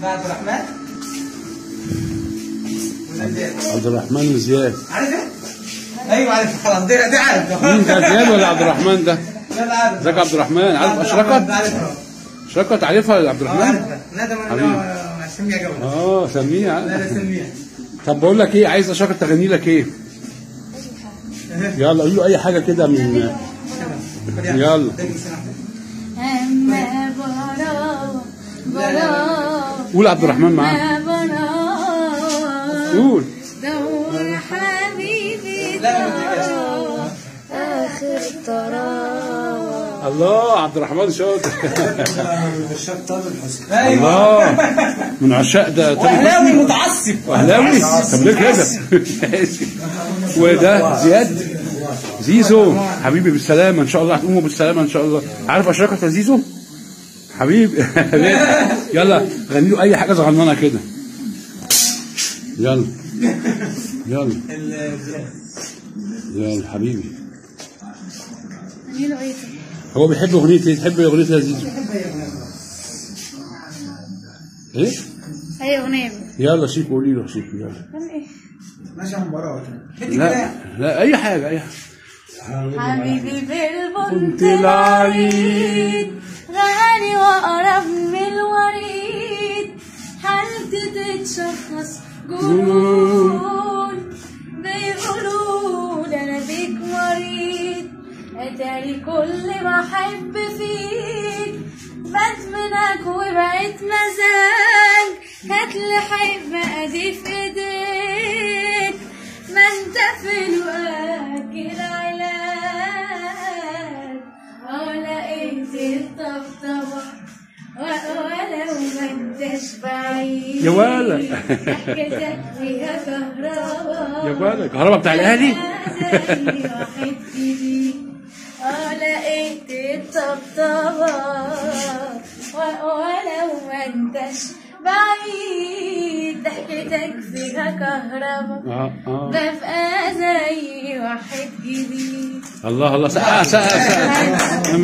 ده عبد الرحمن عبد الرحمن وزياد. عارف ايه؟ ايوه عارف خلاص دي عارف. مين ده، زياد ولا عبد الرحمن ده؟ لا لا عارف. ازيك يا عبد الرحمن؟ عارف اشرقت؟ عارفها عارفها يا عبد الرحمن؟ عارفها. ندم انا سميها قبل. سميها. لا سميها. طب بقول لك ايه، عايز اشرقت تغني لك ايه؟ يلا قول له اي حاجه كده من يلا. قول عبد الرحمن معاه. قول. دور حبيبي آخر طراوة. الله عبد الرحمن شاطر. من عشاق تامر حسني. الله من عشاق ده واهلاوي متعصب. واهلاوي. طب ليه كده؟ وده زياد زيزو حبيبي بالسلامه ان شاء الله، هتقوموا بالسلامه ان شاء الله. عارف اشرقت يا زيزو حبيبي؟ يلا غني له اي حاجه صغننه كده. يلا يلا يلا حبيبي. هو بيحب اغنيتي، تحب اغنيتي يا زيزو؟ ايه؟ اي اغنيه. يلا شيك قولي له شيك يلا. ماشي مباراه. لا لا اي حاجه اي حاجه. حبيبي بالبنت العريض غالي واقرب من الوريد، حالتي تتشخص جنون، بيقولوا انا بيك مريض، اتاري كل ما احب فيك بات منك وبقيت مزاج، هاتلي حبة ادي في ايديك، ما انت في الوقت العلاج، لقيت الطبطبة ولو ما انتش بعيد يا ولا ضحكتك فيها كهربا، يا ولا كهربا بتاع الاهلي. زي واحد جديد لقيت الطبطبة ولو ما انتش بعيد، ضحكتك فيها كهربا ببقى زي واحد جديد. الله الله سقا سقا سقا.